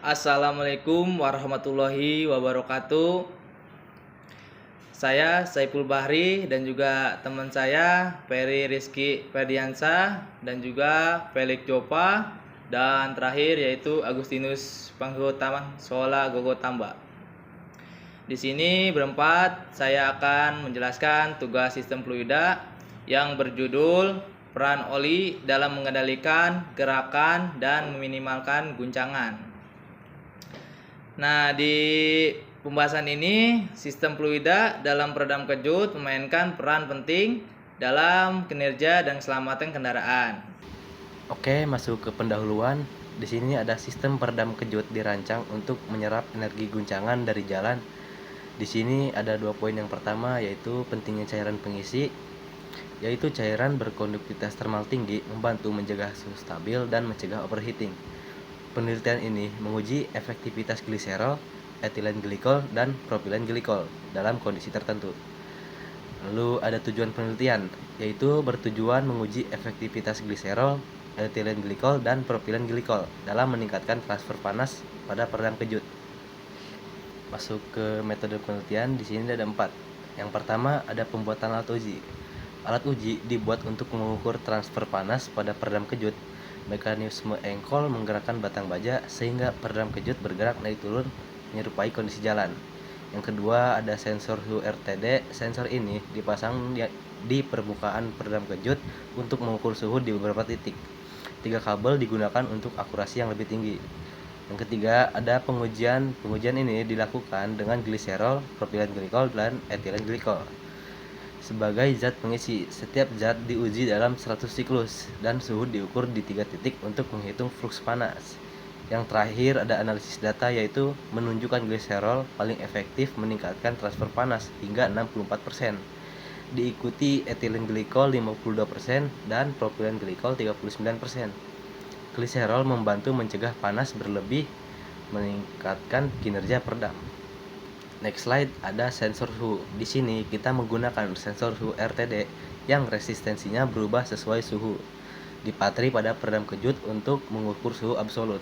Assalamualaikum warahmatullahi wabarakatuh. Saya Saiful Bahri dan juga teman saya Ferry Rizky Ferdiansa dan juga Felix Jopa dan terakhir yaitu Agustinus Panggotama Sola Gogo Tamba. Di sini berempat saya akan menjelaskan tugas sistem fluida yang berjudul peran oli dalam mengendalikan gerakan dan meminimalkan guncangan. Nah, di pembahasan ini, sistem fluida dalam peredam kejut memainkan peran penting dalam kinerja dan keselamatan kendaraan. Oke, masuk ke pendahuluan. Di sini ada sistem peredam kejut dirancang untuk menyerap energi guncangan dari jalan. Di sini ada 2 poin. Yang pertama yaitu pentingnya cairan pengisi, yaitu cairan berkonduktivitas termal tinggi membantu mencegah suhu stabil dan mencegah overheating. Penelitian ini menguji efektivitas gliserol, etilen glikol, dan propilen glikol dalam kondisi tertentu. Lalu ada tujuan penelitian, yaitu bertujuan menguji efektivitas gliserol, etilen glikol, dan propilen glikol dalam meningkatkan transfer panas pada peredam kejut. Masuk ke metode penelitian, di sini ada 4. Yang pertama ada pembuatan alat uji. Alat uji dibuat untuk mengukur transfer panas pada peredam kejut. Mekanisme engkol menggerakkan batang baja sehingga peredam kejut bergerak naik turun menyerupai kondisi jalan. Yang kedua ada sensor suhu RTD. Sensor ini dipasang di permukaan peredam kejut untuk mengukur suhu di beberapa titik. 3 kabel digunakan untuk akurasi yang lebih tinggi. Yang ketiga ada pengujian. Pengujian ini dilakukan dengan gliserol, propilen glikol, dan etilen glikol sebagai zat pengisi. Setiap zat diuji dalam 100 siklus dan suhu diukur di 3 titik untuk menghitung fluks panas. Yang terakhir ada analisis data, yaitu menunjukkan gliserol paling efektif meningkatkan transfer panas hingga 64%. Diikuti etilen glikol 52% dan propilen glikol 39%. Gliserol membantu mencegah panas berlebih, meningkatkan kinerja peredam. Next slide ada sensor suhu. Di sini kita menggunakan sensor suhu RTD yang resistensinya berubah sesuai suhu. Dipatri pada peredam kejut untuk mengukur suhu absolut.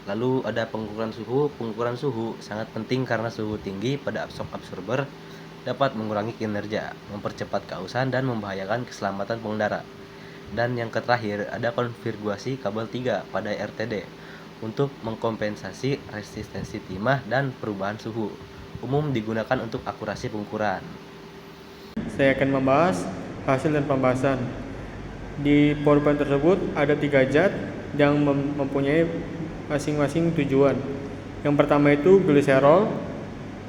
Lalu ada pengukuran suhu. Pengukuran suhu sangat penting karena suhu tinggi pada shock absorber dapat mengurangi kinerja, mempercepat kausan, dan membahayakan keselamatan pengendara. Dan yang terakhir ada konfigurasi kabel 3 pada RTD untuk mengkompensasi resistensi timah dan perubahan suhu. Umum digunakan untuk akurasi pengukuran. Saya akan membahas hasil dan pembahasan. Di PowerPoint tersebut ada 3 zat yang mempunyai masing-masing tujuan. Yang pertama itu gliserol,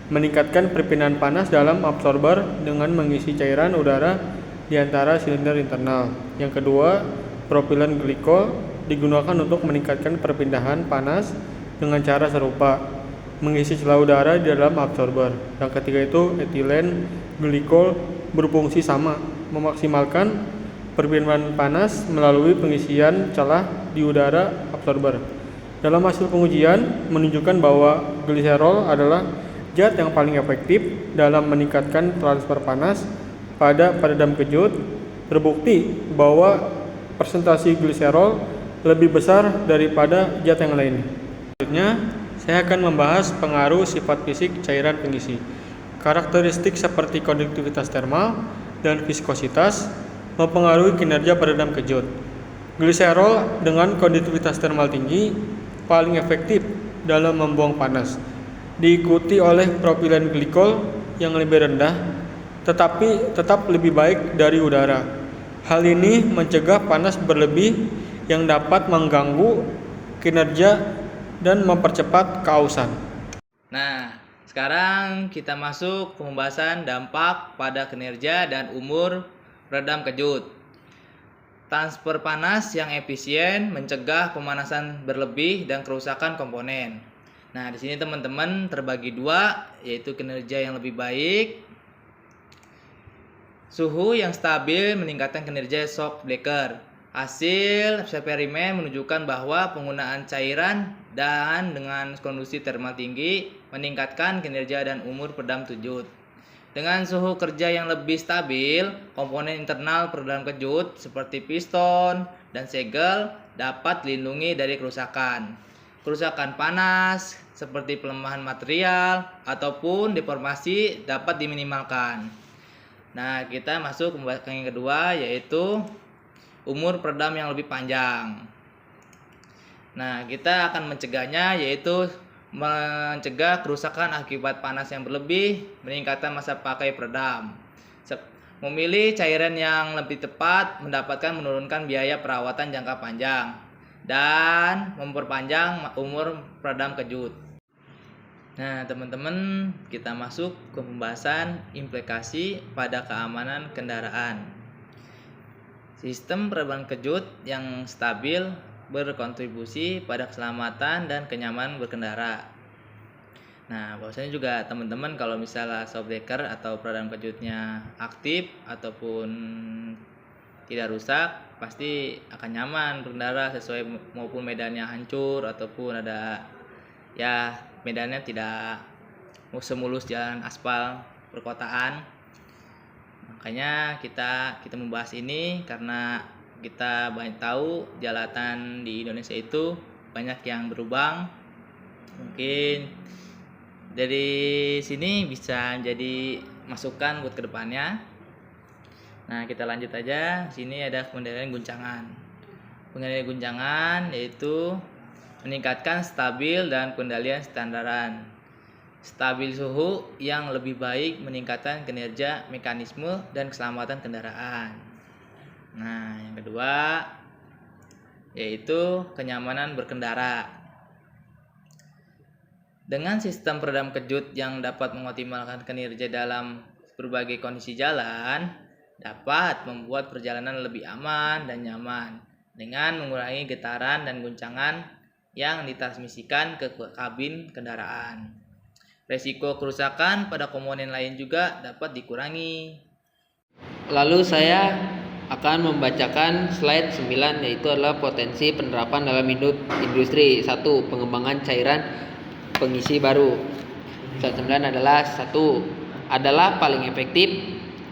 meningkatkan perpindahan panas dalam absorber dengan mengisi cairan udara di antara silinder internal. Yang kedua, propilen glikol digunakan untuk meningkatkan perpindahan panas dengan cara serupa, mengisi celah udara di dalam absorber. Yang ketiga itu etilen glikol berfungsi sama, memaksimalkan perpindahan panas melalui pengisian celah di udara absorber. Dalam hasil pengujian menunjukkan bahwa gliserol adalah zat yang paling efektif dalam meningkatkan transfer panas pada peredam kejut. Terbukti bahwa persentase gliserol lebih besar daripada zat yang lain. Selanjutnya saya akan membahas pengaruh sifat fisik cairan pengisi. Karakteristik seperti konduktivitas termal dan viskositas mempengaruhi kinerja peredam kejut. Gliserol dengan konduktivitas termal tinggi paling efektif dalam membuang panas, diikuti oleh propilen glikol yang lebih rendah tetapi tetap lebih baik dari udara. Hal ini mencegah panas berlebih yang dapat mengganggu kinerja dan mempercepat kausan. Nah, sekarang kita masuk ke pembahasan dampak pada kinerja dan umur peredam kejut. Transfer panas yang efisien mencegah pemanasan berlebih dan kerusakan komponen. Nah, di sini teman-teman terbagi 2, yaitu kinerja yang lebih baik. Suhu yang stabil meningkatkan kinerja shock breaker. Hasil eksperimen menunjukkan bahwa penggunaan cairan dan dengan kondisi termal tinggi meningkatkan kinerja dan umur peredam kejut. Dengan suhu kerja yang lebih stabil, komponen internal peredam kejut seperti piston dan segel dapat dilindungi dari kerusakan. kerusakan panas seperti pelemahan material ataupun deformasi dapat diminimalkan. Nah, kita masuk ke pembahasan yang kedua, yaitu umur peredam yang lebih panjang. Nah, kita akan mencegahnya, yaitu mencegah kerusakan akibat panas yang berlebih, meningkatkan masa pakai peredam. Memilih cairan yang lebih tepat menurunkan biaya perawatan jangka panjang dan memperpanjang umur peredam kejut. Nah, teman-teman, kita masuk ke pembahasan implikasi pada keamanan kendaraan. Sistem peredam kejut yang stabil berkontribusi pada keselamatan dan kenyamanan berkendara. Nah, bahwasanya juga teman-teman kalau misalnya shockbreaker atau peredam kejutnya aktif ataupun tidak rusak, pasti akan nyaman berkendara sesuai, maupun medannya hancur ataupun ada medannya tidak semulus jalan aspal perkotaan. Makanya kita membahas ini karena kita banyak tahu jalanan di Indonesia itu banyak yang berlubang. Mungkin dari sini bisa jadi masukan buat kedepannya. Nah, kita lanjut aja. Sini ada pengendalian guncangan. Pengendalian guncangan yaitu meningkatkan stabil dan pengendalian standaran. Stabil suhu yang lebih baik meningkatkan kinerja mekanisme dan keselamatan kendaraan. Nah, yang kedua yaitu kenyamanan berkendara. Dengan sistem peredam kejut yang dapat mengoptimalkan kinerja dalam berbagai kondisi jalan, dapat membuat perjalanan lebih aman dan nyaman dengan mengurangi getaran dan guncangan yang ditransmisikan ke kabin kendaraan. Resiko kerusakan pada komponen lain juga dapat dikurangi. Lalu saya akan membacakan slide 9, yaitu adalah potensi penerapan dalam industri. 1. Pengembangan cairan pengisi baru. Slide 9 adalah 1. Adalah paling efektif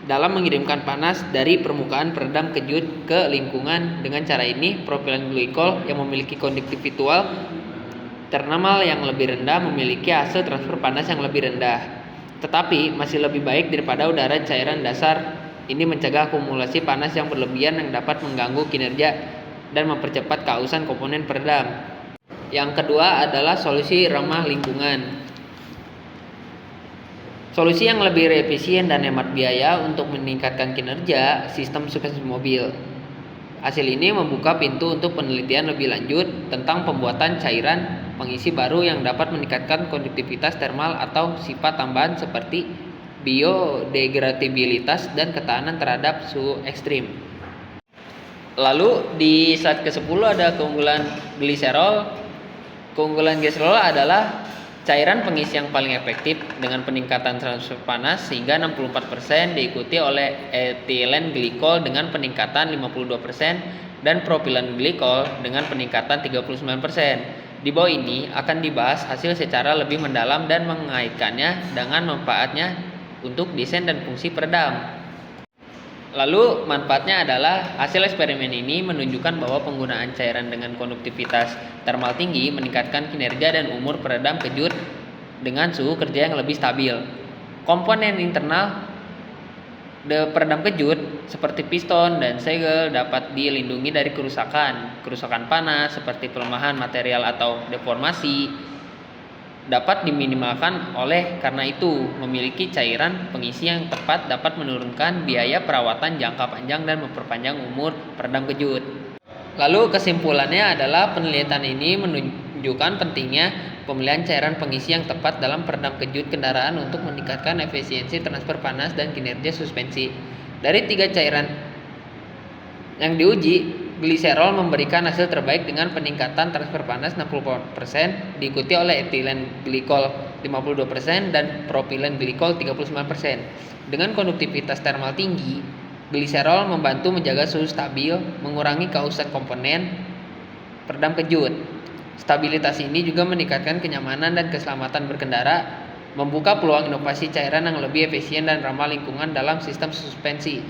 dalam mengirimkan panas dari permukaan peredam kejut ke lingkungan. Dengan cara ini, propilen glikol yang memiliki konduktivitas thermal yang lebih rendah memiliki hasil transfer panas yang lebih rendah, tetapi masih lebih baik daripada udara cairan dasar. Ini mencegah akumulasi panas yang berlebihan yang dapat mengganggu kinerja dan mempercepat keausan komponen peredam. Yang kedua adalah solusi ramah lingkungan. Solusi yang lebih efisien dan hemat biaya untuk meningkatkan kinerja sistem suspensi mobil. Hasil ini membuka pintu untuk penelitian lebih lanjut tentang pembuatan cairan pengisi baru yang dapat meningkatkan konduktivitas thermal atau sifat tambahan seperti biodegradabilitas dan ketahanan terhadap suhu ekstrim. Lalu di slide ke-10 ada keunggulan gliserol. Keunggulan gliserol adalah cairan pengisi yang paling efektif dengan peningkatan transfer panas hingga 64%, diikuti oleh etilen glikol dengan peningkatan 52% dan propilen glikol dengan peningkatan 39%. Di bawah ini akan dibahas hasil secara lebih mendalam dan mengaitkannya dengan manfaatnya untuk desain dan fungsi peredam. Lalu manfaatnya adalah hasil eksperimen ini menunjukkan bahwa penggunaan cairan dengan konduktivitas thermal tinggi meningkatkan kinerja dan umur peredam kejut dengan suhu kerja yang lebih stabil. Komponen internal peredam kejut seperti piston dan segel dapat dilindungi dari kerusakan panas seperti pelemahan material atau deformasi dapat diminimalkan. Oleh karena itu, memiliki cairan pengisi yang tepat dapat menurunkan biaya perawatan jangka panjang dan memperpanjang umur peredam kejut. Lalu kesimpulannya adalah penelitian ini menunjukkan pentingnya pemilihan cairan pengisi yang tepat dalam peredam kejut kendaraan untuk meningkatkan efisiensi transfer panas dan kinerja suspensi. Dari 3 cairan yang diuji, gliserol memberikan hasil terbaik dengan peningkatan transfer panas 60%, diikuti oleh etilen glikol 52% dan propilen glikol 39%. Dengan konduktivitas thermal tinggi, gliserol membantu menjaga suhu stabil, mengurangi keausan komponen peredam kejut. Stabilitas ini juga meningkatkan kenyamanan dan keselamatan berkendara, membuka peluang inovasi cairan yang lebih efisien dan ramah lingkungan dalam sistem suspensi.